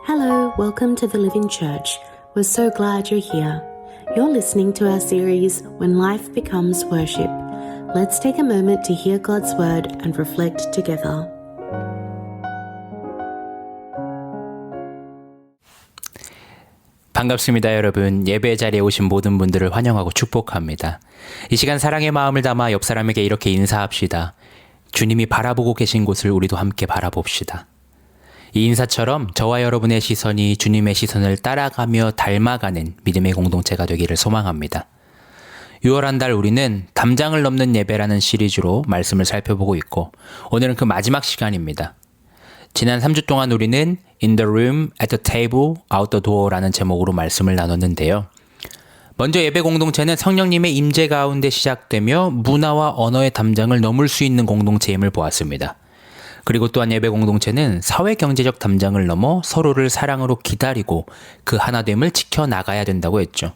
Hello, welcome to the Living Church. We're so glad you're here. You're listening to our series, When Life Becomes Worship. Let's take a moment to hear God's Word and reflect together. 반갑습니다, 여러분. 예배 자리에 오신 모든 분들을 환영하고 축복합니다. 이 시간 사랑의 마음을 담아 옆 사람에게 이렇게 인사합시다. 주님이 바라보고 계신 곳을 우리도 함께 바라봅시다. 이 인사처럼 저와 여러분의 시선이 주님의 시선을 따라가며 닮아가는 믿음의 공동체가 되기를 소망합니다. 6월 한 달 우리는 담장을 넘는 예배라는 시리즈로 말씀을 살펴보고 있고 오늘은 그 마지막 시간입니다. 지난 3주 동안 우리는 In the room, at the table, out the door라는 제목으로 말씀을 나눴는데요. 먼저 예배 공동체는 성령님의 임재 가운데 시작되며 문화와 언어의 담장을 넘을 수 있는 공동체임을 보았습니다. 그리고 또한 예배 공동체는 사회 경제적 담장을 넘어 서로를 사랑으로 기다리고 그 하나됨을 지켜나가야 된다고 했죠.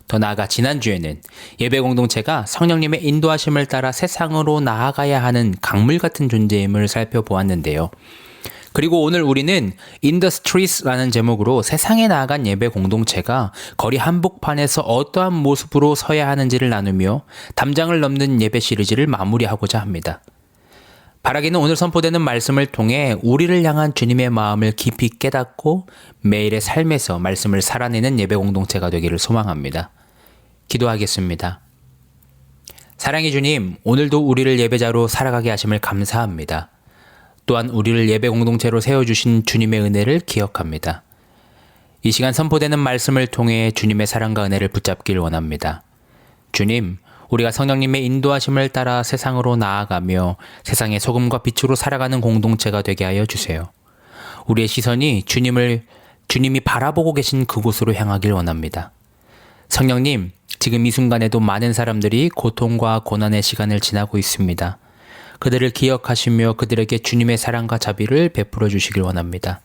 더 나아가 지난주에는 예배 공동체가 성령님의 인도하심을 따라 세상으로 나아가야 하는 강물 같은 존재임을 살펴보았는데요. 그리고 오늘 우리는 In the Streets라는 제목으로 세상에 나아간 예배 공동체가 거리 한복판에서 어떠한 모습으로 서야 하는지를 나누며 담장을 넘는 예배 시리즈를 마무리하고자 합니다. 바라기는 오늘 선포되는 말씀을 통해 우리를 향한 주님의 마음을 깊이 깨닫고 매일의 삶에서 말씀을 살아내는 예배 공동체가 되기를 소망합니다. 기도하겠습니다. 사랑의 주님, 오늘도 우리를 예배자로 살아가게 하심을 감사합니다. 또한 우리를 예배 공동체로 세워주신 주님의 은혜를 기억합니다. 이 시간 선포되는 말씀을 통해 주님의 사랑과 은혜를 붙잡길 원합니다. 주님, 우리가 성령님의 인도하심을 따라 세상으로 나아가며 세상의 소금과 빛으로 살아가는 공동체가 되게 하여 주세요. 우리의 시선이 주님이 바라보고 계신 그곳으로 향하길 원합니다. 성령님, 지금 이 순간에도 많은 사람들이 고통과 고난의 시간을 지나고 있습니다. 그들을 기억하시며 그들에게 주님의 사랑과 자비를 베풀어 주시길 원합니다.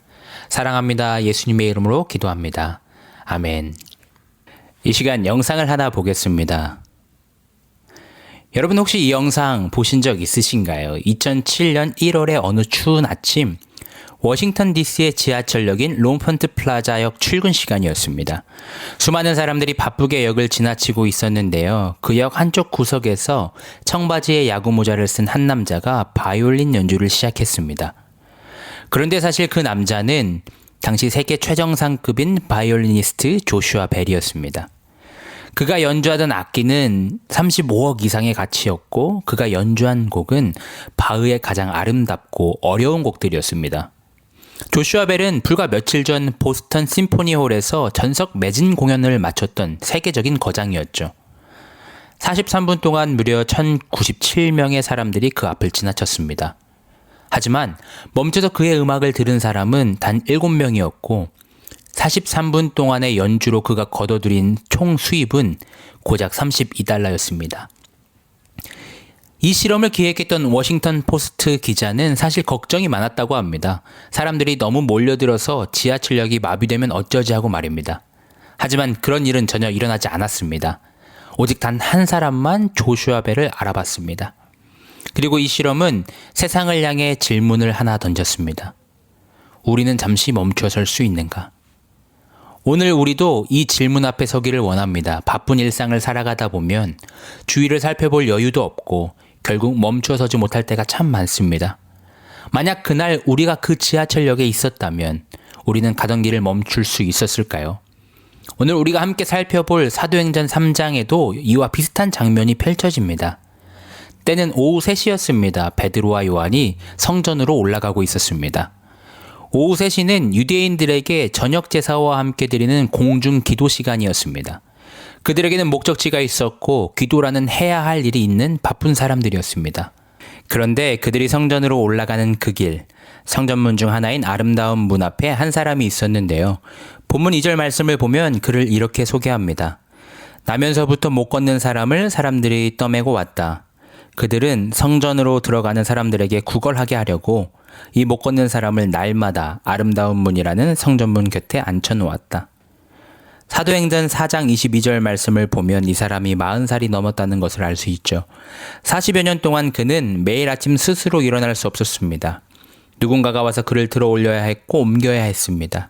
사랑합니다. 예수님의 이름으로 기도합니다. 아멘. 이 시간 영상을 하나 보겠습니다. 여러분 혹시 이 영상 보신 적 있으신가요? 2007년 1월의 어느 추운 아침 워싱턴 DC의 지하철역인 롱펀트 플라자역 출근 시간이었습니다. 수많은 사람들이 바쁘게 역을 지나치고 있었는데요. 그 역 한쪽 구석에서 청바지에 야구 모자를 쓴 한 남자가 바이올린 연주를 시작했습니다. 그런데 사실 그 남자는 당시 세계 최정상급인 바이올리니스트 조슈아 벨이었습니다. 그가 연주하던 악기는 35억 이상의 가치였고 그가 연주한 곡은 바흐의 가장 아름답고 어려운 곡들이었습니다. 조슈아 벨은 불과 며칠 전 보스턴 심포니홀에서 전석 매진 공연을 마쳤던 세계적인 거장이었죠. 43분 동안 무려 1097명의 사람들이 그 앞을 지나쳤습니다. 하지만 멈춰서 그의 음악을 들은 사람은 단 7명이었고 43분 동안의 연주로 그가 거둬들인 총 수입은 고작 $32였습니다. 이 실험을 기획했던 워싱턴 포스트 기자는 사실 걱정이 많았다고 합니다. 사람들이 너무 몰려들어서 지하철역이 마비되면 어쩌지 하고 말입니다. 하지만 그런 일은 전혀 일어나지 않았습니다. 오직 단 한 사람만 조슈아 벨을 알아봤습니다. 그리고 이 실험은 세상을 향해 질문을 하나 던졌습니다. 우리는 잠시 멈춰 설 수 있는가? 오늘 우리도 이 질문 앞에 서기를 원합니다. 바쁜 일상을 살아가다 보면 주위를 살펴볼 여유도 없고 결국 멈춰서지 못할 때가 참 많습니다. 만약 그날 우리가 그 지하철역에 있었다면 우리는 가던 길을 멈출 수 있었을까요? 오늘 우리가 함께 살펴볼 사도행전 3장에도 이와 비슷한 장면이 펼쳐집니다. 때는 오후 3시였습니다. 베드로와 요한이 성전으로 올라가고 있었습니다. 오후 3시는 유대인들에게 저녁 제사와 함께 드리는 공중 기도 시간이었습니다. 그들에게는 목적지가 있었고 기도라는 해야 할 일이 있는 바쁜 사람들이었습니다. 그런데 그들이 성전으로 올라가는 그 길, 성전문 중 하나인 아름다운 문 앞에 한 사람이 있었는데요. 본문 2절 말씀을 보면 그를 이렇게 소개합니다. 나면서부터 못 걷는 사람을 사람들이 떠매고 왔다. 그들은 성전으로 들어가는 사람들에게 구걸하게 하려고 이 못 걷는 사람을 날마다 아름다운 문이라는 성전문 곁에 앉혀놓았다. 사도행전 4장 22절 말씀을 보면 이 사람이 40살이 넘었다는 것을 알 수 있죠. 40여 년 동안 그는 매일 아침 스스로 일어날 수 없었습니다. 누군가가 와서 그를 들어 올려야 했고 옮겨야 했습니다.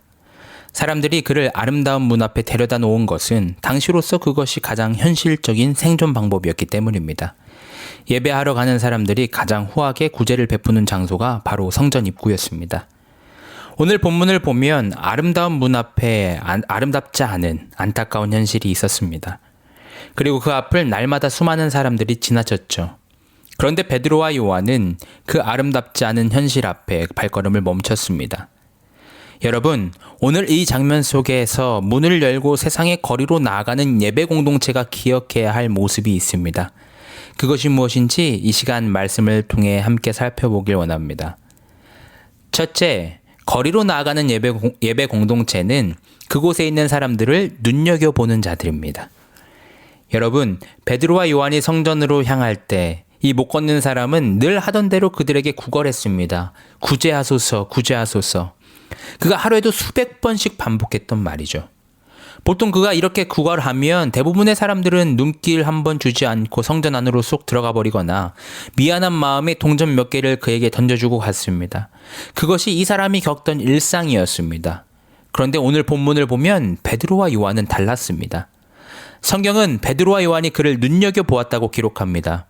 사람들이 그를 아름다운 문 앞에 데려다 놓은 것은 당시로서 그것이 가장 현실적인 생존 방법이었기 때문입니다. 예배하러 가는 사람들이 가장 후하게 구제를 베푸는 장소가 바로 성전 입구였습니다. 오늘 본문을 보면 아름다운 문 앞에 아름답지 않은 안타까운 현실이 있었습니다. 그리고 그 앞을 날마다 수많은 사람들이 지나쳤죠. 그런데 베드로와 요한은 그 아름답지 않은 현실 앞에 발걸음을 멈췄습니다. 여러분, 오늘 이 장면 속에서 문을 열고 세상의 거리로 나아가는 예배 공동체가 기억해야 할 모습이 있습니다. 그것이 무엇인지 이 시간 말씀을 통해 함께 살펴보길 원합니다. 첫째, 거리로 나아가는 예배 공동체는 그곳에 있는 사람들을 눈여겨보는 자들입니다. 여러분, 베드로와 요한이 성전으로 향할 때 이 못 걷는 사람은 늘 하던 대로 그들에게 구걸했습니다. 구제하소서, 구제하소서. 그가 하루에도 수백 번씩 반복했던 말이죠. 보통 그가 이렇게 구걸하면 대부분의 사람들은 눈길 한번 주지 않고 성전 안으로 쏙 들어가 버리거나 미안한 마음에 동전 몇 개를 그에게 던져주고 갔습니다. 그것이 이 사람이 겪던 일상이었습니다. 그런데 오늘 본문을 보면 베드로와 요한은 달랐습니다. 성경은 베드로와 요한이 그를 눈여겨보았다고 기록합니다.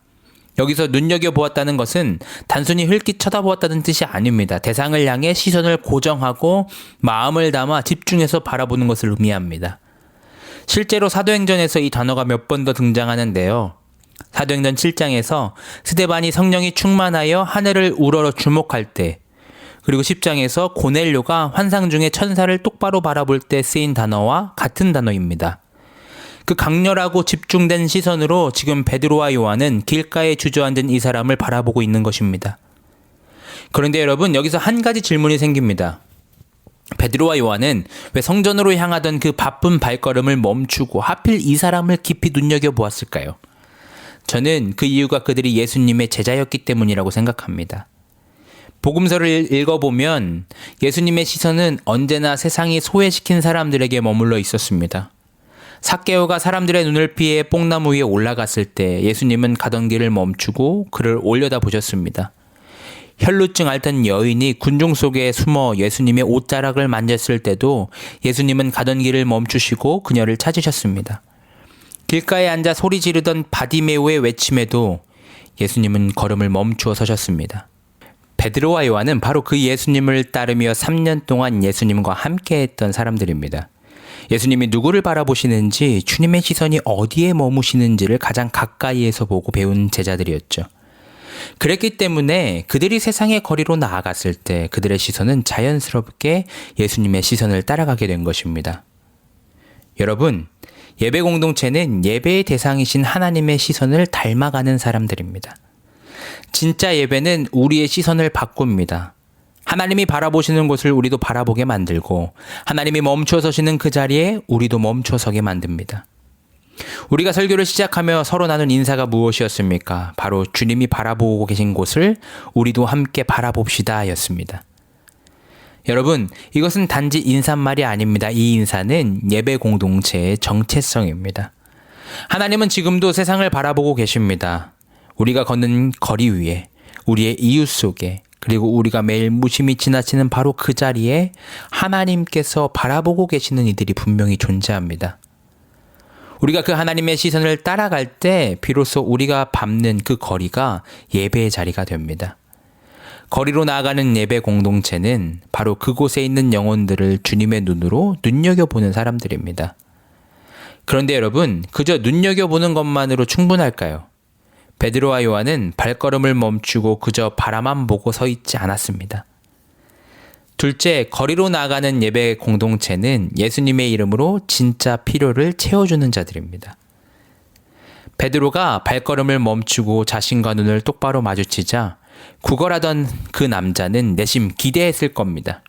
여기서 눈여겨보았다는 것은 단순히 흘낏 쳐다보았다는 뜻이 아닙니다. 대상을 향해 시선을 고정하고 마음을 담아 집중해서 바라보는 것을 의미합니다. 실제로 사도행전에서 이 단어가 몇 번 더 등장하는데요. 사도행전 7장에서 스데반이 성령이 충만하여 하늘을 우러러 주목할 때, 그리고 10장에서 고넬료가 환상 중에 천사를 똑바로 바라볼 때 쓰인 단어와 같은 단어입니다. 그 강렬하고 집중된 시선으로 지금 베드로와 요한은 길가에 주저앉은 이 사람을 바라보고 있는 것입니다. 그런데 여러분, 여기서 한 가지 질문이 생깁니다. 베드로와 요한은 왜 성전으로 향하던 그 바쁜 발걸음을 멈추고 하필 이 사람을 깊이 눈여겨보았을까요? 저는 그 이유가 그들이 예수님의 제자였기 때문이라고 생각합니다. 복음서를 읽어보면 예수님의 시선은 언제나 세상이 소외시킨 사람들에게 머물러 있었습니다. 삭개오가 사람들의 눈을 피해 뽕나무 위에 올라갔을 때 예수님은 가던 길을 멈추고 그를 올려다보셨습니다. 혈루증 앓던 여인이 군중 속에 숨어 예수님의 옷자락을 만졌을 때도 예수님은 가던 길을 멈추시고 그녀를 찾으셨습니다. 길가에 앉아 소리 지르던 바디메오의 외침에도 예수님은 걸음을 멈추어 서셨습니다. 베드로와 요한은 바로 그 예수님을 따르며 3년 동안 예수님과 함께했던 사람들입니다. 예수님이 누구를 바라보시는지, 주님의 시선이 어디에 머무시는지를 가장 가까이에서 보고 배운 제자들이었죠. 그랬기 때문에 그들이 세상의 거리로 나아갔을 때 그들의 시선은 자연스럽게 예수님의 시선을 따라가게 된 것입니다. 여러분, 예배 공동체는 예배의 대상이신 하나님의 시선을 닮아가는 사람들입니다. 진짜 예배는 우리의 시선을 바꿉니다. 하나님이 바라보시는 곳을 우리도 바라보게 만들고 하나님이 멈춰 서시는 그 자리에 우리도 멈춰 서게 만듭니다. 우리가 설교를 시작하며 서로 나눈 인사가 무엇이었습니까? 바로 주님이 바라보고 계신 곳을 우리도 함께 바라봅시다 였습니다. 여러분, 이것은 단지 인사말이 아닙니다. 이 인사는 예배 공동체의 정체성입니다. 하나님은 지금도 세상을 바라보고 계십니다. 우리가 걷는 거리 위에, 우리의 이웃 속에, 그리고 우리가 매일 무심히 지나치는 바로 그 자리에 하나님께서 바라보고 계시는 이들이 분명히 존재합니다. 우리가 그 하나님의 시선을 따라갈 때 비로소 우리가 밟는 그 거리가 예배의 자리가 됩니다. 거리로 나아가는 예배 공동체는 바로 그곳에 있는 영혼들을 주님의 눈으로 눈여겨보는 사람들입니다. 그런데 여러분, 그저 눈여겨보는 것만으로 충분할까요? 베드로와 요한은 발걸음을 멈추고 그저 바라만 보고 서 있지 않았습니다. 둘째, 거리로 나아가는 예배 공동체는 예수님의 이름으로 진짜 필요를 채워주는 자들입니다. 베드로가 발걸음을 멈추고 자신과 눈을 똑바로 마주치자 구걸하던 그 남자는 내심 기대했을 겁니다.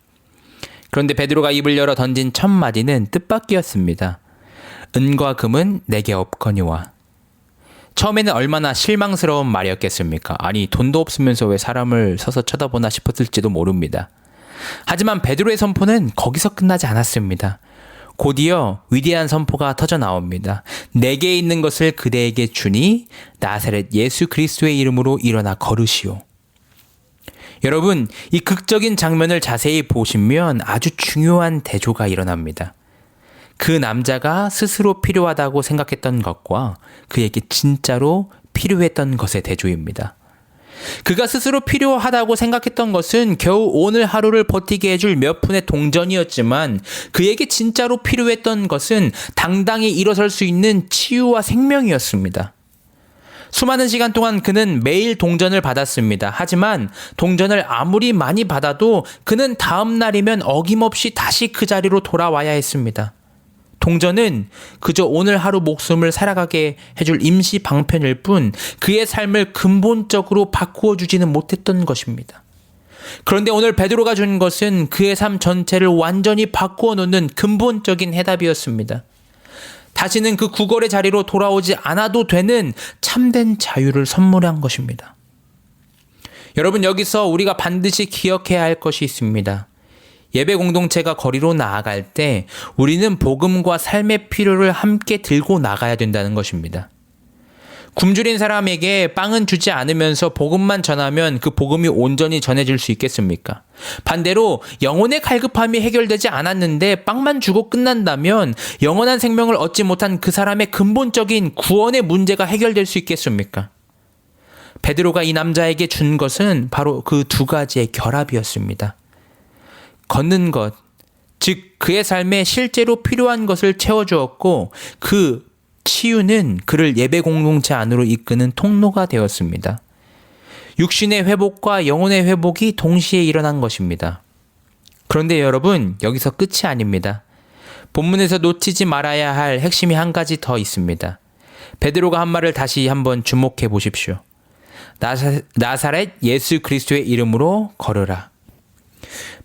그런데 베드로가 입을 열어 던진 첫 마디는 뜻밖이었습니다. 은과 금은 내게 없거니와. 처음에는 얼마나 실망스러운 말이었겠습니까? 아니, 돈도 없으면서 왜 사람을 서서 쳐다보나 싶었을지도 모릅니다. 하지만 베드로의 선포는 거기서 끝나지 않았습니다. 곧이어 위대한 선포가 터져 나옵니다. 내게 있는 것을 그대에게 주니 나사렛 예수 그리스도의 이름으로 일어나 걸으시오. 여러분, 이 극적인 장면을 자세히 보시면 아주 중요한 대조가 일어납니다. 그 남자가 스스로 필요하다고 생각했던 것과 그에게 진짜로 필요했던 것의 대조입니다. 그가 스스로 필요하다고 생각했던 것은 겨우 오늘 하루를 버티게 해줄 몇 푼의 동전이었지만 그에게 진짜로 필요했던 것은 당당히 일어설 수 있는 치유와 생명이었습니다. 수많은 시간 동안 그는 매일 동전을 받았습니다. 하지만 동전을 아무리 많이 받아도 그는 다음 날이면 어김없이 다시 그 자리로 돌아와야 했습니다. 동전은 그저 오늘 하루 목숨을 살아가게 해줄 임시 방편일 뿐 그의 삶을 근본적으로 바꾸어 주지는 못했던 것입니다. 그런데 오늘 베드로가 준 것은 그의 삶 전체를 완전히 바꾸어 놓는 근본적인 해답이었습니다. 다시는 그 구걸의 자리로 돌아오지 않아도 되는 참된 자유를 선물한 것입니다. 여러분, 여기서 우리가 반드시 기억해야 할 것이 있습니다. 예배 공동체가 거리로 나아갈 때 우리는 복음과 삶의 필요를 함께 들고 나가야 된다는 것입니다. 굶주린 사람에게 빵은 주지 않으면서 복음만 전하면 그 복음이 온전히 전해질 수 있겠습니까? 반대로 영혼의 갈급함이 해결되지 않았는데 빵만 주고 끝난다면 영원한 생명을 얻지 못한 그 사람의 근본적인 구원의 문제가 해결될 수 있겠습니까? 베드로가 이 남자에게 준 것은 바로 그 두 가지의 결합이었습니다. 걷는 것, 즉 그의 삶에 실제로 필요한 것을 채워주었고 그 치유는 그를 예배 공동체 안으로 이끄는 통로가 되었습니다. 육신의 회복과 영혼의 회복이 동시에 일어난 것입니다. 그런데 여러분, 여기서 끝이 아닙니다. 본문에서 놓치지 말아야 할 핵심이 한 가지 더 있습니다. 베드로가 한 말을 다시 한번 주목해 보십시오. 나사렛 예수 그리스도의 이름으로 걸으라.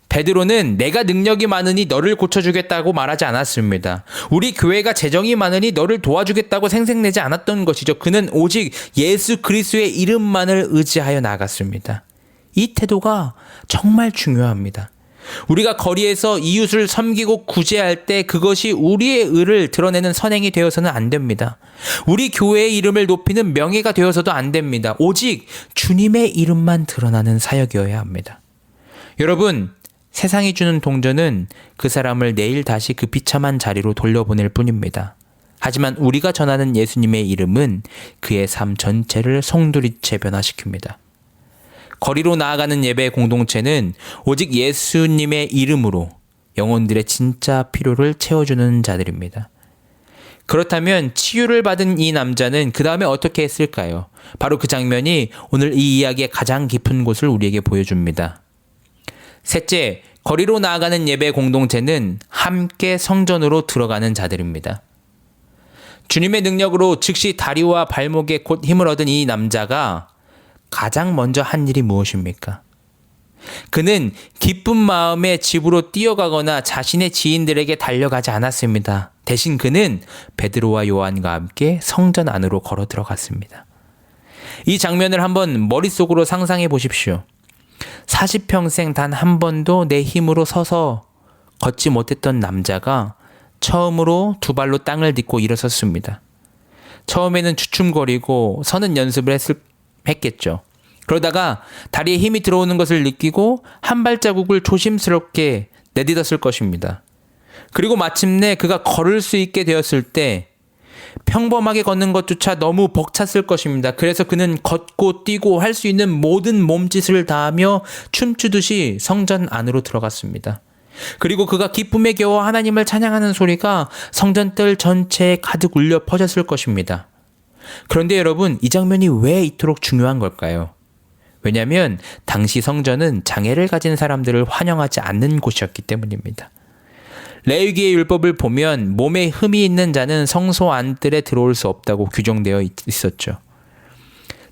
베드로는 내가 능력이 많으니 너를 고쳐주겠다고 말하지 않았습니다. 우리 교회가 재정이 많으니 너를 도와주겠다고 생색내지 않았던 것이죠. 그는 오직 예수 그리스도의 이름만을 의지하여 나갔습니다. 이 태도가 정말 중요합니다. 우리가 거리에서 이웃을 섬기고 구제할 때 그것이 우리의 의를 드러내는 선행이 되어서는 안 됩니다. 우리 교회의 이름을 높이는 명예가 되어서도 안 됩니다. 오직 주님의 이름만 드러나는 사역이어야 합니다. 여러분, 세상이 주는 동전은 그 사람을 내일 다시 그 비참한 자리로 돌려보낼 뿐입니다. 하지만 우리가 전하는 예수님의 이름은 그의 삶 전체를 송두리째 변화시킵니다. 거리로 나아가는 예배 공동체는 오직 예수님의 이름으로 영혼들의 진짜 필요를 채워주는 자들입니다. 그렇다면 치유를 받은 이 남자는 그 다음에 어떻게 했을까요? 바로 그 장면이 오늘 이 이야기의 가장 깊은 곳을 우리에게 보여줍니다. 셋째, 거리로 나아가는 예배 공동체는 함께 성전으로 들어가는 자들입니다. 주님의 능력으로 즉시 다리와 발목에 곧 힘을 얻은 이 남자가 가장 먼저 한 일이 무엇입니까? 그는 기쁜 마음에 집으로 뛰어가거나 자신의 지인들에게 달려가지 않았습니다. 대신 그는 베드로와 요한과 함께 성전 안으로 걸어 들어갔습니다. 이 장면을 한번 머릿속으로 상상해 보십시오. 40평생 단 한 번도 내 힘으로 서서 걷지 못했던 남자가 처음으로 두 발로 땅을 딛고 일어섰습니다. 처음에는 주춤거리고 서는 연습을 했겠죠. 그러다가 다리에 힘이 들어오는 것을 느끼고 한 발자국을 조심스럽게 내딛었을 것입니다. 그리고 마침내 그가 걸을 수 있게 되었을 때 평범하게 걷는 것조차 너무 벅찼을 것입니다. 그래서 그는 걷고 뛰고 할 수 있는 모든 몸짓을 다하며 춤추듯이 성전 안으로 들어갔습니다. 그리고 그가 기쁨에 겨워 하나님을 찬양하는 소리가 성전뜰 전체에 가득 울려 퍼졌을 것입니다. 그런데 여러분, 이 장면이 왜 이토록 중요한 걸까요? 왜냐하면 당시 성전은 장애를 가진 사람들을 환영하지 않는 곳이었기 때문입니다. 레위기의 율법을 보면 몸에 흠이 있는 자는 성소 안뜰에 들어올 수 없다고 규정되어 있었죠.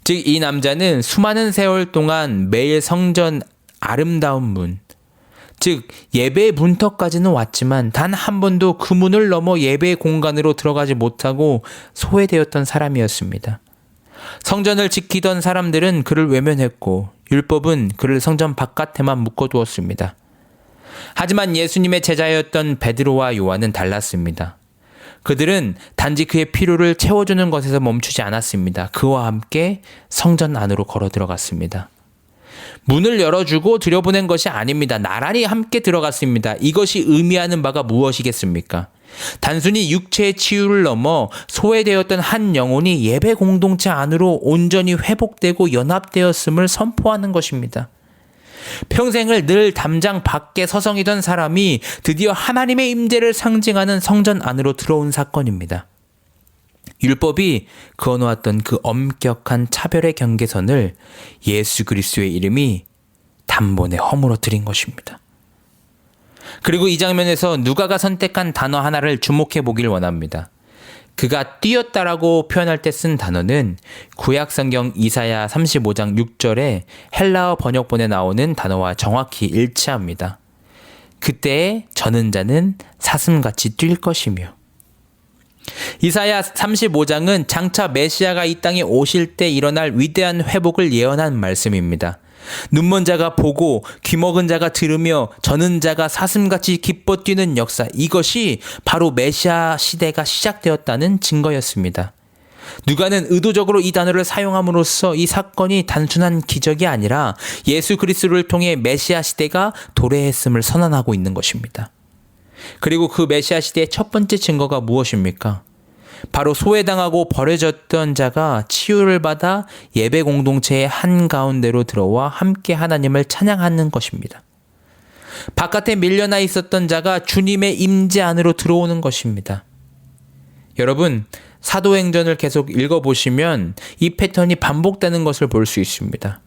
즉 이 남자는 수많은 세월 동안 매일 성전 아름다운 문, 즉 예배의 문턱까지는 왔지만 단 한 번도 그 문을 넘어 예배의 공간으로 들어가지 못하고 소외되었던 사람이었습니다. 성전을 지키던 사람들은 그를 외면했고 율법은 그를 성전 바깥에만 묶어두었습니다. 하지만 예수님의 제자였던 베드로와 요한은 달랐습니다. 그들은 단지 그의 필요를 채워주는 것에서 멈추지 않았습니다. 그와 함께 성전 안으로 걸어 들어갔습니다. 문을 열어주고 들여보낸 것이 아닙니다. 나란히 함께 들어갔습니다. 이것이 의미하는 바가 무엇이겠습니까? 단순히 육체의 치유를 넘어 소외되었던 한 영혼이 예배 공동체 안으로 온전히 회복되고 연합되었음을 선포하는 것입니다. 평생을 늘 담장 밖에 서성이던 사람이 드디어 하나님의 임재를 상징하는 성전 안으로 들어온 사건입니다. 율법이 그어놓았던 그 엄격한 차별의 경계선을 예수 그리스도의 이름이 단번에 허물어뜨린 것입니다. 그리고 이 장면에서 누가가 선택한 단어 하나를 주목해 보길 원합니다. 그가 뛰었다라고 표현할 때 쓴 단어는 구약성경 이사야 35장 6절에 헬라어 번역본에 나오는 단어와 정확히 일치합니다. 그때의 저는 자는 사슴같이 뛸 것이며, 이사야 35장은 장차 메시아가 이 땅에 오실 때 일어날 위대한 회복을 예언한 말씀입니다. 눈먼 자가 보고 귀 먹은 자가 들으며 저는 자가 사슴같이 기뻐 뛰는 역사, 이것이 바로 메시아 시대가 시작되었다는 증거였습니다. 누가는 의도적으로 이 단어를 사용함으로써 이 사건이 단순한 기적이 아니라 예수 그리스도를 통해 메시아 시대가 도래했음을 선언하고 있는 것입니다. 그리고 그 메시아 시대의 첫 번째 증거가 무엇입니까? 바로 소외당하고 버려졌던 자가 치유를 받아 예배 공동체의 한가운데로 들어와 함께 하나님을 찬양하는 것입니다. 바깥에 밀려나 있었던 자가 주님의 임재 안으로 들어오는 것입니다. 여러분, 사도행전을 계속 읽어보시면 이 패턴이 반복되는 것을 볼 수 있습니다.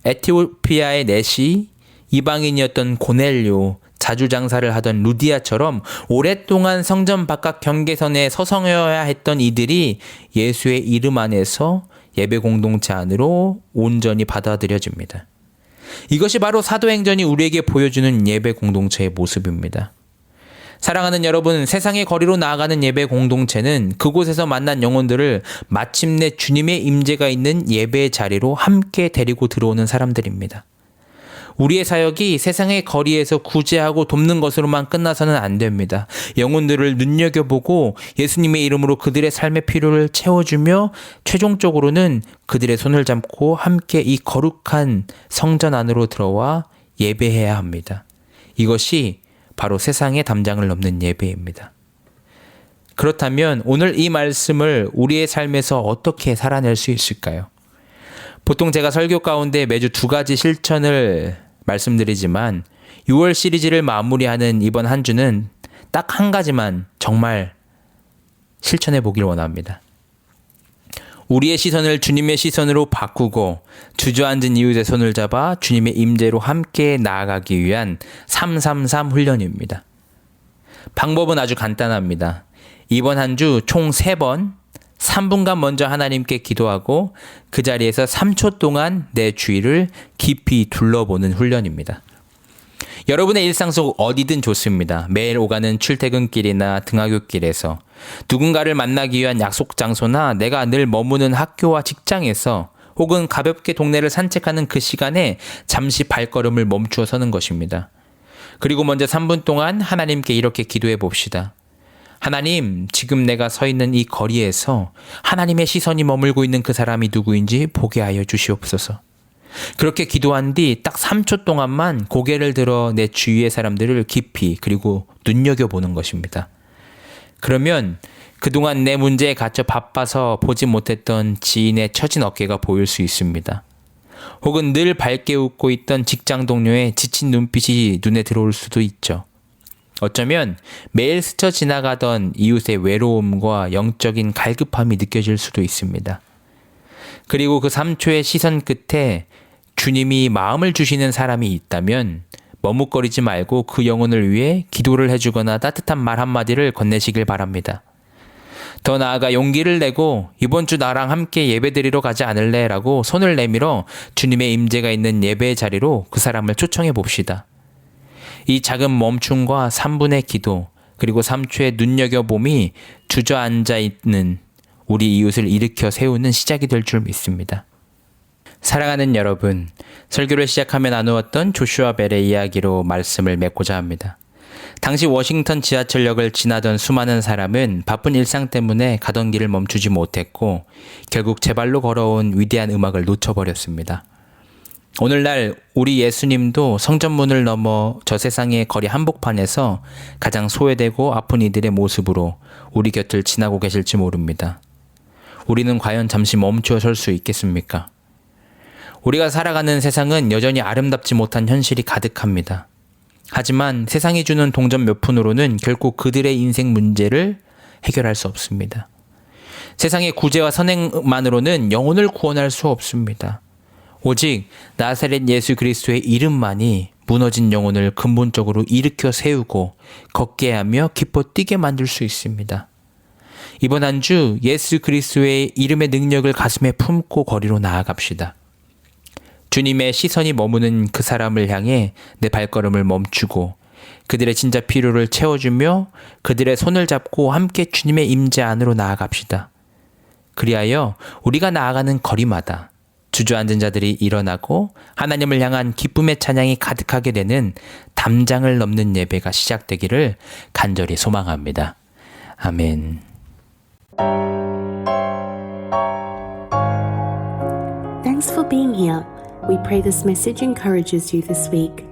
에티오피아의 넷이, 이방인이었던 고넬료, 자주 장사를 하던 루디아처럼 오랫동안 성전 바깥 경계선에 서성여야 했던 이들이 예수의 이름 안에서 예배 공동체 안으로 온전히 받아들여집니다. 이것이 바로 사도행전이 우리에게 보여주는 예배 공동체의 모습입니다. 사랑하는 여러분, 세상의 거리로 나아가는 예배 공동체는 그곳에서 만난 영혼들을 마침내 주님의 임재가 있는 예배의 자리로 함께 데리고 들어오는 사람들입니다. 우리의 사역이 세상의 거리에서 구제하고 돕는 것으로만 끝나서는 안 됩니다. 영혼들을 눈여겨보고 예수님의 이름으로 그들의 삶의 필요를 채워주며 최종적으로는 그들의 손을 잡고 함께 이 거룩한 성전 안으로 들어와 예배해야 합니다. 이것이 바로 세상의 담장을 넘는 예배입니다. 그렇다면 오늘 이 말씀을 우리의 삶에서 어떻게 살아낼 수 있을까요? 보통 제가 설교 가운데 매주 2가지 실천을 말씀드리지만 6월 시리즈를 마무리하는 이번 한 주는 딱 한 가지만 정말 실천해 보길 원합니다. 우리의 시선을 주님의 시선으로 바꾸고 주저앉은 이웃의 손을 잡아 주님의 임재로 함께 나아가기 위한 333 훈련입니다. 방법은 아주 간단합니다. 이번 한 주 총 3번 3분간 먼저 하나님께 기도하고 그 자리에서 3초 동안 내 주위를 깊이 둘러보는 훈련입니다. 여러분의 일상 속 어디든 좋습니다. 매일 오가는 출퇴근길이나 등하굣길에서, 누군가를 만나기 위한 약속 장소나 내가 늘 머무는 학교와 직장에서, 혹은 가볍게 동네를 산책하는 그 시간에 잠시 발걸음을 멈추어 서는 것입니다. 그리고 먼저 3분 동안 하나님께 이렇게 기도해 봅시다. 하나님, 지금 내가 서 있는 이 거리에서 하나님의 시선이 머물고 있는 그 사람이 누구인지 보게 하여 주시옵소서. 그렇게 기도한 뒤 딱 3초 동안만 고개를 들어 내 주위의 사람들을 깊이 그리고 눈여겨보는 것입니다. 그러면 그동안 내 문제에 갇혀 바빠서 보지 못했던 지인의 처진 어깨가 보일 수 있습니다. 혹은 늘 밝게 웃고 있던 직장 동료의 지친 눈빛이 눈에 들어올 수도 있죠. 어쩌면 매일 스쳐 지나가던 이웃의 외로움과 영적인 갈급함이 느껴질 수도 있습니다. 그리고 그 3초의 시선 끝에 주님이 마음을 주시는 사람이 있다면 머뭇거리지 말고 그 영혼을 위해 기도를 해주거나 따뜻한 말 한마디를 건네시길 바랍니다. 더 나아가 용기를 내고 이번 주 나랑 함께 예배드리러 가지 않을래? 라고 손을 내밀어 주님의 임재가 있는 예배의 자리로 그 사람을 초청해 봅시다. 이 작은 멈춤과 3분의 기도, 그리고 3초의 눈여겨봄이 주저앉아 있는 우리 이웃을 일으켜 세우는 시작이 될 줄 믿습니다. 사랑하는 여러분, 설교를 시작하며 나누었던 조슈아 벨의 이야기로 말씀을 맺고자 합니다. 당시 워싱턴 지하철역을 지나던 수많은 사람은 바쁜 일상 때문에 가던 길을 멈추지 못했고 결국 제 발로 걸어온 위대한 음악을 놓쳐버렸습니다. 오늘날 우리 예수님도 성전문을 넘어 저 세상의 거리 한복판에서 가장 소외되고 아픈 이들의 모습으로 우리 곁을 지나고 계실지 모릅니다. 우리는 과연 잠시 멈추어 설 수 있겠습니까? 우리가 살아가는 세상은 여전히 아름답지 못한 현실이 가득합니다. 하지만 세상이 주는 동전 몇 푼으로는 결코 그들의 인생 문제를 해결할 수 없습니다. 세상의 구제와 선행만으로는 영혼을 구원할 수 없습니다. 오직 나사렛 예수 그리스도의 이름만이 무너진 영혼을 근본적으로 일으켜 세우고 걷게 하며 기뻐 뛰게 만들 수 있습니다. 이번 한 주 예수 그리스도의 이름의 능력을 가슴에 품고 거리로 나아갑시다. 주님의 시선이 머무는 그 사람을 향해 내 발걸음을 멈추고 그들의 진짜 필요를 채워주며 그들의 손을 잡고 함께 주님의 임재 안으로 나아갑시다. 그리하여 우리가 나아가는 거리마다 주저앉은 자들이 일어나고 하나님을 향한 기쁨의 찬양이 가득하게 되는 담장을 넘는 예배가 시작되기를 간절히 소망합니다. 아멘. Thanks for being here. We pray this message encourages you this week.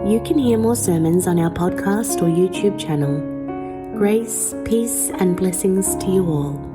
You can hear more sermons on our podcast or YouTube channel. Grace, peace, and blessings to you all.